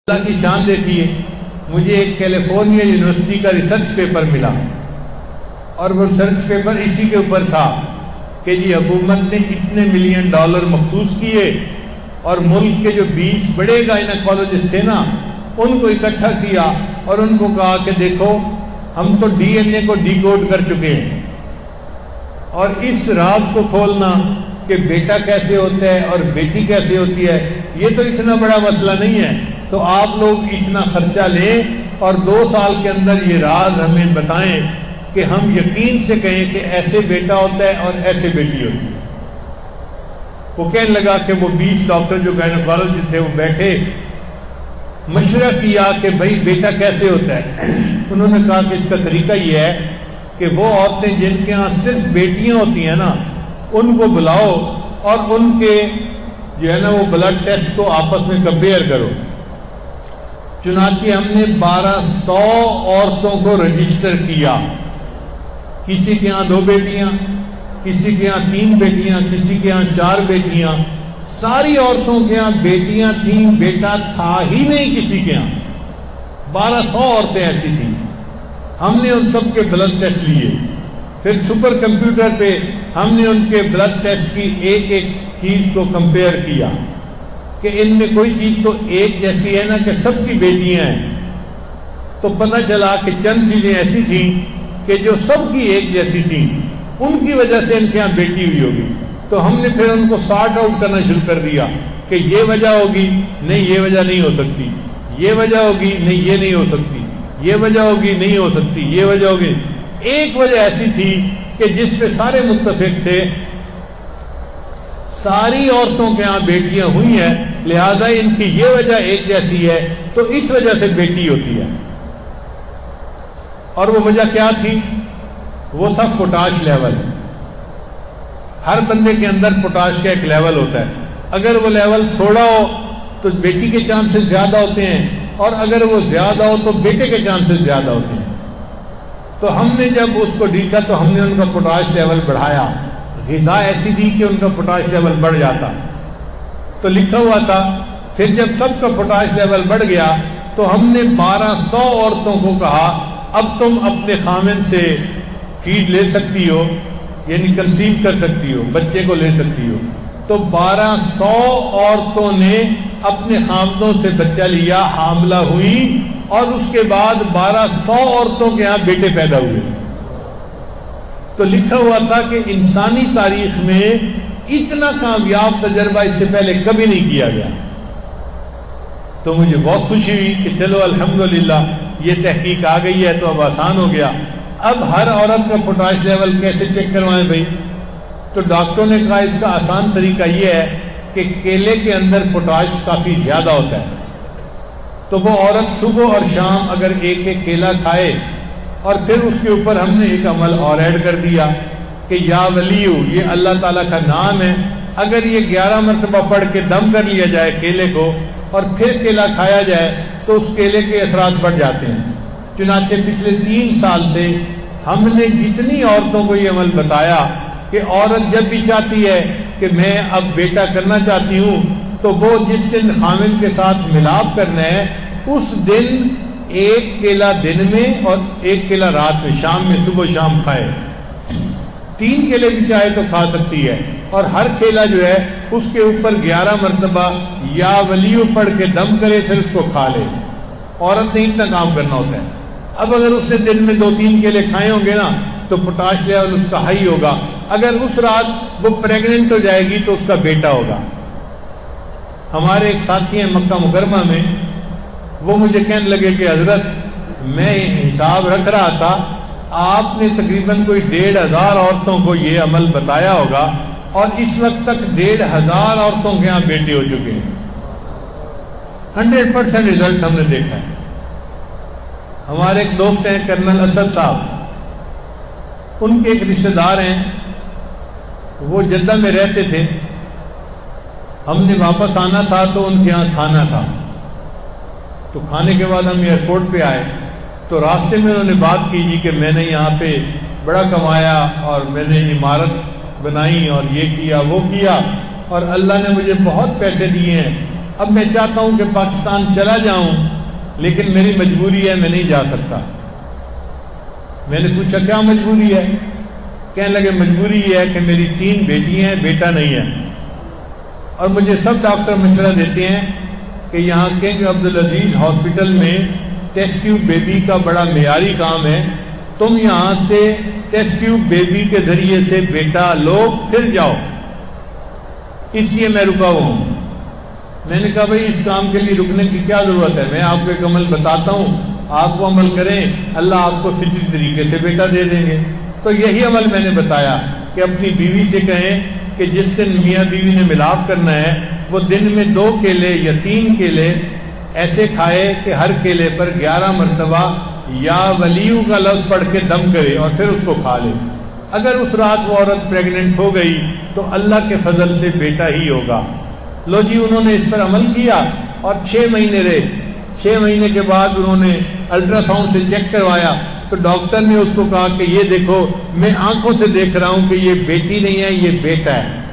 اللہ کی شان دیکھیے، مجھے ایک کیلیفورنیا یونیورسٹی کا ریسرچ پیپر ملا اور وہ ریسرچ پیپر اسی کے اوپر تھا کہ جی حکومت نے اتنے ملین ڈالر مخصوص کیے اور ملک کے جو 20 بڑے گائنیکالوجسٹ تھے نا ان کو اکٹھا کیا اور ان کو کہا کہ دیکھو ہم تو ڈی این اے کو ڈی کوڈ کر چکے ہیں اور اس راز کو کھولنا کہ بیٹا کیسے ہوتا ہے اور بیٹی کیسے ہوتی ہے یہ تو اتنا بڑا مسئلہ نہیں ہے، تو آپ لوگ اتنا خرچہ لیں اور 2 سال کے اندر یہ راز ہمیں بتائیں کہ ہم یقین سے کہیں کہ ایسے بیٹا ہوتا ہے اور ایسے بیٹی ہوتی ہے۔ وہ کہنے لگا کہ وہ 20 ڈاکٹر جو گائنیکالوجسٹ تھے وہ بیٹھے، مشورہ کیا کہ بھائی بیٹا کیسے ہوتا ہے۔ انہوں نے کہا کہ اس کا طریقہ یہ ہے کہ وہ عورتیں جن کے ہاں صرف بیٹیاں ہوتی ہیں نا ان کو بلاؤ اور ان کے جو ہے نا وہ بلڈ ٹیسٹ کو آپس میں کمپیئر کرو۔ چنانچہ ہم نے 1200 عورتوں کو رجسٹر کیا، کسی کے ہاں 2 بیٹیاں، کسی کے ہاں 3 بیٹیاں، کسی کے ہاں 4 بیٹیاں، ساری عورتوں کے ہاں بیٹیاں تھیں، بیٹا تھا ہی نہیں کسی کے ہاں۔ 1200 عورتیں ایسی تھیں۔ ہم نے ان سب کے بلڈ ٹیسٹ لیے، پھر سپر کمپیوٹر پہ ہم نے ان کے بلڈ ٹیسٹ کی ایک ایک چیز کو کمپیئر کیا کہ ان میں کوئی چیز تو ایک جیسی ہے نا کہ سب کی بیٹیاں ہیں، تو پتہ چلا کہ چند چیزیں ایسی تھیں کہ جو سب کی ایک جیسی تھیں، ان کی وجہ سے ان کے یہاں بیٹی ہوئی ہوگی۔ تو ہم نے پھر ان کو سارٹ آؤٹ کرنا شروع کر دیا کہ یہ وجہ ہوگی، نہیں یہ وجہ نہیں ہو سکتی، یہ وجہ ہوگی، نہیں یہ نہیں ہو سکتی، یہ وجہ ہوگی، نہیں ہو سکتی، یہ وجہ ہوگی۔ ایک وجہ ایسی تھی کہ جس پہ سارے متفق تھے، ساری عورتوں کے ہاں بیٹیاں ہوئی ہیں، لہذا ان کی یہ وجہ ایک جیسی ہے تو اس وجہ سے بیٹی ہوتی ہے۔ اور وہ وجہ کیا تھی؟ وہ تھا پوٹاش لیول۔ ہر بندے کے اندر پوٹاش کا ایک لیول ہوتا ہے، اگر وہ لیول تھوڑا ہو تو بیٹی کے چانسز زیادہ ہوتے ہیں اور اگر وہ زیادہ ہو تو بیٹے کے چانسز زیادہ ہوتے ہیں۔ تو ہم نے جب اس کو دیکھا تو ہم نے ان کا پوٹاش لیول بڑھایا، غذا ایسی دی کہ ان کا پوٹاش لیول بڑھ جاتا، تو لکھا ہوا تھا۔ پھر جب سب کا پوٹاش لیول بڑھ گیا تو ہم نے 1200 عورتوں کو کہا اب تم اپنے خامن سے فیڈ لے سکتی ہو، یعنی کنسیو کر سکتی ہو، بچے کو لے سکتی ہو۔ تو 1200 عورتوں نے اپنے خامدوں سے بچہ لیا، حاملہ ہوئی اور اس کے بعد 1200 عورتوں کے ہاں بیٹے پیدا ہوئے۔ تو لکھا ہوا تھا کہ انسانی تاریخ میں اتنا کامیاب تجربہ اس سے پہلے کبھی نہیں کیا گیا۔ تو مجھے بہت خوشی ہوئی کہ چلو الحمدللہ یہ تحقیق آ گئی ہے تو اب آسان ہو گیا۔ اب ہر عورت کا پوٹاش لیول کیسے چیک کروائیں بھائی؟ تو ڈاکٹروں نے کہا اس کا آسان طریقہ یہ ہے کہ کیلے کے اندر پوٹاش کافی زیادہ ہوتا ہے، تو وہ عورت صبح اور شام اگر ایک ایک کیلا کھائے، اور پھر اس کے اوپر ہم نے ایک عمل اور ایڈ کر دیا کہ یا ولیو، یہ اللہ تعالیٰ کا نام ہے، اگر یہ 11 مرتبہ پڑھ کے دم کر لیا جائے کیلے کو اور پھر کیلا کھایا جائے تو اس کیلے کے اثرات بڑھ جاتے ہیں۔ چنانچہ پچھلے 3 سال سے ہم نے جتنی عورتوں کو یہ عمل بتایا کہ عورت جب بھی چاہتی ہے کہ میں اب بیٹا کرنا چاہتی ہوں تو وہ جس دن خامن کے ساتھ ملاپ کرنا ہے اس دن 1 کیلا دن میں اور 1 کیلا رات میں، شام میں، صبح شام کھائے۔ 3 کیلے بھی چاہے تو کھا سکتی ہے، اور ہر کیلا جو ہے اس کے اوپر 11 مرتبہ یا ولیو پڑھ کے دم کرے پھر اس کو کھا لے۔ عورت نے اتنا کام کرنا ہوتا ہے۔ اب اگر اس نے دن میں 2-3 کیلے کھائے ہوں گے نا تو پوٹاش لیول اس کا ہائی ہوگا، اگر اس رات وہ پریگننٹ ہو جائے گی تو اس کا بیٹا ہوگا۔ ہمارے ایک ساتھی ہیں مکہ مکرمہ میں، وہ مجھے کہنے لگے کہ حضرت میں حساب رکھ رہا تھا، آپ نے تقریباً کوئی 1500 عورتوں کو یہ عمل بتایا ہوگا اور اس وقت تک 1500 عورتوں کے یہاں بیٹے ہو چکے ہیں۔ 100% رزلٹ ہم نے دیکھا ہے۔ ہمارے ایک دوست ہیں کرنل اسد صاحب، ان کے ایک رشتہ دار ہیں، وہ جدہ میں رہتے تھے، ہم نے واپس آنا تھا تو ان کے یہاں کھانا تھا، تو کھانے کے بعد ہم ایئرپورٹ پہ آئے تو راستے میں انہوں نے بات کی جی کہ میں نے یہاں پہ بڑا کمایا اور میں نے عمارت بنائی اور یہ کیا وہ کیا اور اللہ نے مجھے بہت پیسے دیے ہیں، اب میں چاہتا ہوں کہ پاکستان چلا جاؤں، لیکن میری مجبوری ہے، میں نہیں جا سکتا۔ میں نے پوچھا کیا مجبوری ہے؟ کہنے لگے مجبوری یہ ہے کہ میری 3 بیٹیاں ہیں، بیٹا نہیں ہے، اور مجھے سب ڈاکٹر مشورہ دیتے ہیں کہ یہاں کنگ عبدالعزیز ہاسپٹل میں ٹیسٹ ٹیوب بیبی کا بڑا معیاری کام ہے، تم یہاں سے ٹیسٹ ٹیوب بیبی کے ذریعے سے بیٹا لو پھر جاؤ، اس لیے میں رکا ہوا ہوں۔ میں نے کہا بھائی اس کام کے لیے رکنے کی کیا ضرورت ہے، میں آپ کو ایک عمل بتاتا ہوں، آپ کو عمل کریں، اللہ آپ کو فطری طریقے سے بیٹا دے دیں گے۔ تو یہی عمل میں نے بتایا کہ اپنی بیوی سے کہیں کہ جس دن میاں بیوی نے ملاپ کرنا ہے وہ دن میں 2 کیلے یا 3 کیلے ایسے کھائے کہ ہر کیلے پر 11 مرتبہ یا ولیو کا لفظ پڑھ کے دم کرے اور پھر اس کو کھا لے۔ اگر اس رات وہ عورت پریگننٹ ہو گئی تو اللہ کے فضل سے بیٹا ہی ہوگا۔ لو جی، انہوں نے اس پر عمل کیا اور 6 مہینے رہے۔ 6 مہینے کے بعد انہوں نے الٹرا ساؤنڈ سے چیک کروایا تو ڈاکٹر نے اس کو کہا کہ یہ دیکھو میں آنکھوں سے دیکھ رہا ہوں کہ یہ بیٹی نہیں ہے، یہ بیٹا ہے۔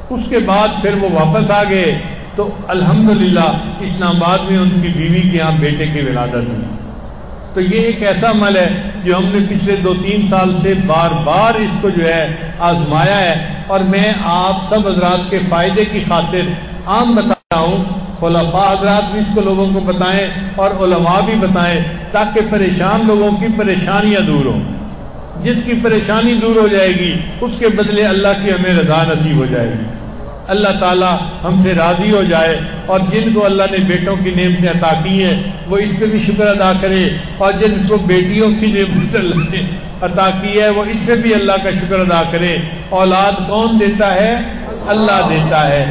اس کے بعد پھر وہ واپس آ گئے تو الحمدللہ اسلام آباد میں ان کی بیوی کے یہاں بیٹے کی ولادت ہوئی۔ تو یہ ایک ایسا عمل ہے جو ہم نے پچھلے 2-3 سال سے بار بار اس کو جو ہے آزمایا ہے، اور میں آپ سب حضرات کے فائدے کی خاطر عام بتا رہا ہوں، خلفاء حضرات بھی اس کو لوگوں کو بتائیں اور علماء بھی بتائیں، تاکہ پریشان لوگوں کی پریشانیاں دور ہوں۔ جس کی پریشانی دور ہو جائے گی اس کے بدلے اللہ کی ہمیں رضا نصیب ہو جائے گی، اللہ تعالی ہم سے راضی ہو جائے، اور جن کو اللہ نے بیٹوں کی نعمتیں عطا کی ہیں وہ اس پہ بھی شکر ادا کرے، اور جن کو بیٹیوں کی نعمت اللہ نے عطا کی ہے وہ اس پہ بھی اللہ کا شکر ادا کرے۔ اولاد کون دیتا ہے؟ اللہ دیتا ہے۔